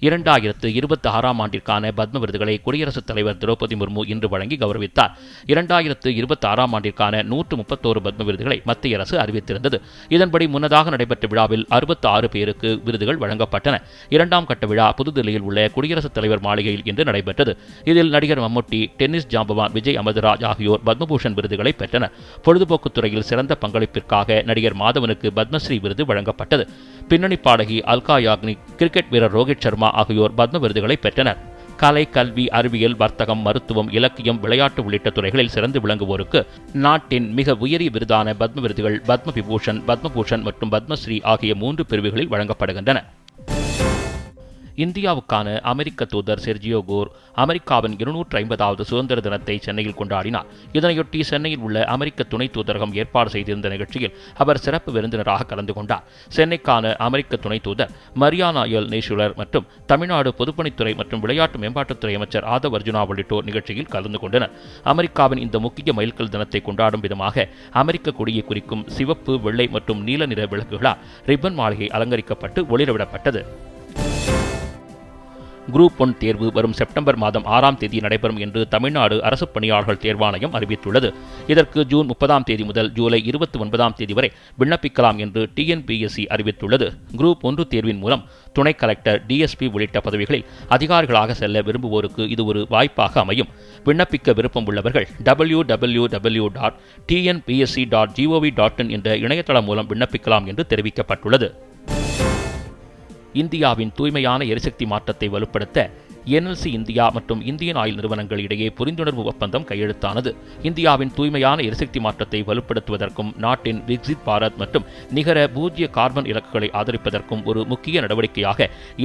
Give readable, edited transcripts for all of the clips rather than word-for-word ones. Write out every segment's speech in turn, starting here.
2026ஆம் ஆண்டிற்கான பத்ம விருதுகளை குடியரசுத் தலைவர் திரௌபதி முர்மு இன்று வழங்கி கௌரவித்தார். 2026ஆம் ஆண்டிற்கான 131 பத்ம விருதுகளை மத்திய அரசு அறிவித்திருந்தது. இதன்படி முன்னதாக நடைபெற்ற விழாவில் 66 பேருக்கு விருதுகள் வழங்கப்பட்டன. இரண்டாம் கட்ட விழா புதுதில்லியில் உள்ள குடியரசுத் தலைவர் மாளிகையில் இன்று நடைபெற்றது. இதில் நடிகர் மம்முட்டி, டென்னிஸ் ஜாம்பவான் விஜய் அமிர்தராஜ் ஆகியோர் பத்மபூஷன் விருதுகளை பெற்றனர். பொழுதுபோக்கு துறையில் சிறந்த பங்களிப்பிற்காக நடிகர் மாதவனுக்கு பத்மஸ்ரீ விருது வழங்கப்பட்டது. பின்னணி பாடகி அல்கா யாக்னிக், கிரிக்கெட் வீரர் ரோஹித் சர்மா ஆகியோர் பத்ம விருதுகளை பெற்றனர். கலை, கல்வி, அறிவியல், வர்த்தகம், மருத்துவம், இலக்கியம், விளையாட்டு உள்ளிட்ட துறைகளில் சிறந்து விளங்குவோருக்கு நாட்டின் மிக உயரிய விருதான பத்ம விருதுகள் பத்ம விபூஷன், பத்மபூஷன் மற்றும் பத்மஸ்ரீ ஆகிய 3 பிரிவுகளில் வழங்கப்படுகின்றன. இந்தியாவுக்கான அமெரிக்க தூதர் செர்ஜியோ கோர் அமெரிக்காவின் 250வது சுதந்திர தினத்தை சென்னையில் கொண்டாடினார். இதனையொட்டி சென்னையில் உள்ள அமெரிக்க துணை தூதரகம் ஏற்பாடு செய்திருந்த நிகழ்ச்சியில் அவர் சிறப்பு விருந்தினராக கலந்து கொண்டார். சென்னைக்கான அமெரிக்க துணை தூதர் மரியானா எல் நேஷுலர் மற்றும் தமிழ்நாடு பொதுப்பணித்துறை மற்றும் விளையாட்டு மேம்பாட்டுத்துறை அமைச்சர் ஆதவ் அர்ஜுனா உள்ளிட்டோர் நிகழ்ச்சியில் கலந்து கொண்டனர். அமெரிக்காவின் இந்த முக்கிய மைல்கல் தினத்தை கொண்டாடும் விதமாக அமெரிக்க கொடியை குறிக்கும் சிவப்பு, வெள்ளை மற்றும் நீல நிற விளக்குகளால் ரிப்பன் மாளிகை அலங்கரிக்கப்பட்டு ஒளிரவிடப்பட்டது. குரூப் 1 தேர்வு வரும் செப்டம்பர் மாதம் 6ஆம் தேதி நடைபெறும் என்று தமிழ்நாடு அரசு பணியாளர்கள் தேர்வாணையம் அறிவித்துள்ளது. இதற்கு ஜூன் 30ஆம் தேதி முதல் ஜூலை 29ஆம் தேதி வரை விண்ணப்பிக்கலாம் என்று TNPSC அறிவித்துள்ளது. குரூப் 1 தேர்வின் மூலம் துணை கலெக்டர், DSP உள்ளிட்ட பதவிகளில் அதிகாரிகளாக செல்ல விரும்புவோருக்கு இது ஒரு வாய்ப்பாக அமையும். விண்ணப்பிக்க விருப்பம் உள்ளவர்கள் www.tnpsc.gov.in என்ற இணையதளம் மூலம் விண்ணப்பிக்கலாம் என்று தெரிவிக்கப்பட்டுள்ளது. இந்தியாவின் தூய்மையான எரிசக்தி மாற்றத்தை வலுப்படுத்த NLC இந்தியா மற்றும் இந்தியன் ஆயில் நிறுவனங்கள் இடையே புரிந்துணர்வு ஒப்பந்தம் கையெழுத்தானது. இந்தியாவின் தூய்மையான எரிசக்தி மாற்றத்தை வலுப்படுத்துவதற்கும் நாட்டின் விக்சித் பாரத் மற்றும் நிகர பூஜ்ய கார்பன் இலக்குகளை ஆதரிப்பதற்கும் ஒரு முக்கிய நடவடிக்கையாக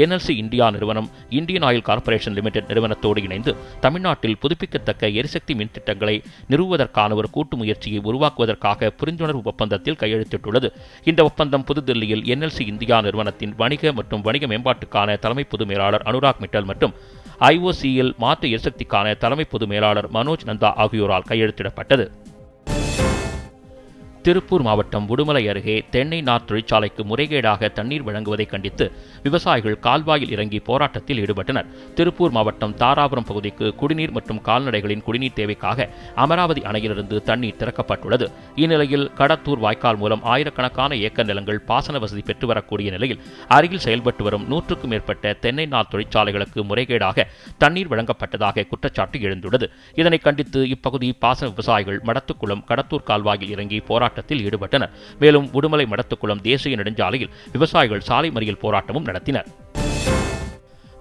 NLC இந்தியா நிறுவனம் இந்தியன் ஆயில் கார்ப்பரேஷன் லிமிடெட் நிறுவனத்தோடு இணைந்து தமிழ்நாட்டில் புதுப்பிக்கத்தக்க எரிசக்தி மின் திட்டங்களை நிறுவுவதற்கான ஒரு கூட்டு முயற்சியை உருவாக்குவதற்காக புரிந்துணர்வு ஒப்பந்தத்தில் கையெழுத்திட்டுள்ளது. இந்த ஒப்பந்தம் புதுதில்லியில் NLC இந்தியா நிறுவனத்தின் வணிக மற்றும் வணிக மேம்பாட்டுக்கான தலைமை பொது மேலாளர் அனுராக் மிட்டல் மற்றும் IOCL மாற்று எரிசக்திக்கான தலைமை பொது மேலாளர் மனோஜ் நந்தா ஆகியோரால் கையெழுத்திடப்பட்டது. திருப்பூர் மாவட்டம் உடுமலை அருகே தென்னை நார் தொழிற்சாலைக்கு முறைகேடாக தண்ணீர் வழங்குவதை கண்டித்து விவசாயிகள் கால்வாயில் இறங்கி போராட்டத்தில் ஈடுபட்டனர். திருப்பூர் மாவட்டம் தாராபுரம் பகுதிக்கு குடிநீர் மற்றும் கால்நடைகளின் குடிநீர் தேவைக்காக அமராவதி அணையிலிருந்து தண்ணீர் திறக்கப்பட்டுள்ளது. இந்நிலையில் கடத்தூர் வாய்க்கால் மூலம் ஆயிரக்கணக்கான ஏக்கர் நிலங்கள் பாசன வசதி பெற்று வரக்கூடிய நிலையில் அருகில் செயல்பட்டு வரும் 100க்கும் மேற்பட்ட தென்னை நார் தொழிற்சாலைகளுக்கு முறைகேடாக தண்ணீர் வழங்கப்பட்டதாக குற்றச்சாட்டு எழுந்துள்ளது. இதனை கண்டித்து இப்பகுதி பாசன விவசாயிகள் மடத்துக்குளம், கடத்தூர் கால்வாயில் இறங்கி போராட்டத்தில் ஈடுபட்டனர். மேலும் உடுமலை மடத்துக்குளம் தேசிய நெடுஞ்சாலையில் விவசாயிகள் சாலை மறியல் போராட்டமும் நடத்தினர்.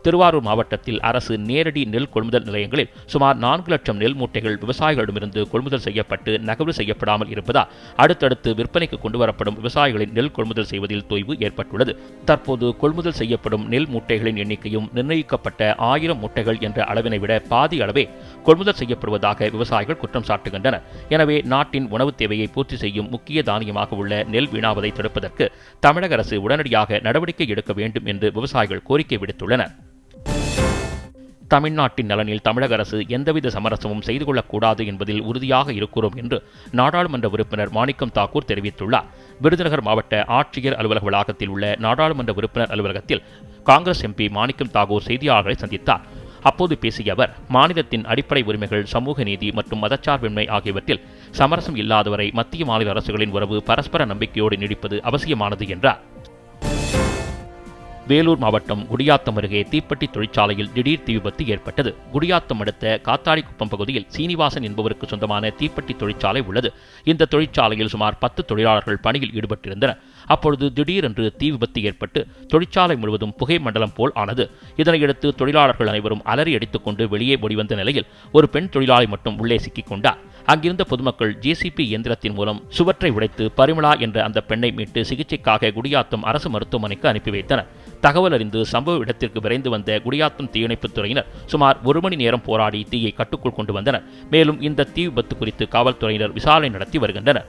திருவாரூர் மாவட்டத்தில் அரசு நேரடி நெல் கொள்முதல் நிலையங்களில் சுமார் 4 லட்சம் நெல் மூட்டைகள் விவசாயிகளிடமிருந்து கொள்முதல் செய்யப்பட்டு நகர்வு செய்யப்படாமல் இருப்பதால் அடுத்தடுத்து விற்பனைக்கு கொண்டுவரப்படும் விவசாயிகளின் நெல் கொள்முதல் செய்வதில் தொய்வு ஏற்பட்டுள்ளது. தற்போது கொள்முதல் செய்யப்படும் நெல் மூட்டைகளின் எண்ணிக்கையும் நிர்ணயிக்கப்பட்ட 1000 மூட்டைகள் என்ற அளவினை விட பாதி அளவே கொள்முதல் செய்யப்படுவதாக விவசாயிகள் குற்றம் சாட்டுகின்றனர். எனவே நாட்டின் உணவு தேவையை பூர்த்தி செய்யும் முக்கிய தானியமாக உள்ள நெல் வீணாவதை தடுப்பதற்கு தமிழக அரசு உடனடியாக நடவடிக்கை எடுக்க வேண்டும் என்று விவசாயிகள் கோரிக்கை விடுத்துள்ளனர். தமிழ்நாட்டின் நலனில் தமிழக அரசு எந்தவித சமரசமும் செய்து கொள்ளக்கூடாது என்பதில் உறுதியாக இருக்கிறோம் என்று நாடாளுமன்ற உறுப்பினர் மாணிக்கம் தாக்கூர் தெரிவித்துள்ளார். விருதுநகர் மாவட்ட ஆட்சியர் அலுவலக வளாகத்தில் உள்ள நாடாளுமன்ற உறுப்பினர் அலுவலகத்தில் காங்கிரஸ் MP மாணிக்கம் தாக்கூர் செய்தியாளர்களை சந்தித்தார். அப்போது பேசிய அவர், மாநிலத்தின் அடிப்படை உரிமைகள், சமூக நீதி மற்றும் மதச்சார்பின்மை ஆகியவற்றில் சமரசம் இல்லாதவரை மத்திய மாநில அரசுகளின் உறவு பரஸ்பர நம்பிக்கையோடு நீடிப்பது அவசியமானது என்றார். வேலூர் மாவட்டம் குடியாத்தம் அருகே தீப்பெட்டி தொழிற்சாலையில் திடீர் தீ விபத்து ஏற்பட்டது. குடியாத்தம் அடுத்த காத்தாடிக்குப்பம் பகுதியில் சீனிவாசன் என்பவருக்கு சொந்தமான தீப்பெட்டி தொழிற்சாலை உள்ளது. இந்த தொழிற்சாலையில் சுமார் 10 தொழிலாளர்கள் பணியில் ஈடுபட்டிருந்தனர். அப்பொழுது திடீரென்று தீ விபத்து ஏற்பட்டு தொழிற்சாலை முழுவதும் புகை மண்டலம் போல் ஆனது. இதனையடுத்து தொழிலாளர்கள் அனைவரும் அலறி அடித்துக்கொண்டு வெளியே ஓடிவந்த நிலையில் ஒரு பெண் தொழிலாளி மட்டும் உள்ளே சிக்கிக் கொண்டார். அங்கிருந்த பொதுமக்கள் JCB இயந்திரத்தின் மூலம் சுவற்றை உடைத்து பரிமளா என்ற அந்த பெண்ணை மீட்டு சிகிச்சைக்காக குடியாத்தம் அரசு மருத்துவமனைக்கு அனுப்பி வைத்தனர். தகவல் அறிந்து சம்பவ இடத்திற்கு விரைந்து வந்த குடியாத்தம் தீயணைப்புத் துறையினர் சுமார் 1 மணி நேரம் போராடி தீயை கட்டுக்குள் கொண்டு வந்தனர். மேலும் இந்த தீ விபத்து குறித்து காவல்துறையினர் விசாரணை நடத்தி வருகின்றனர்.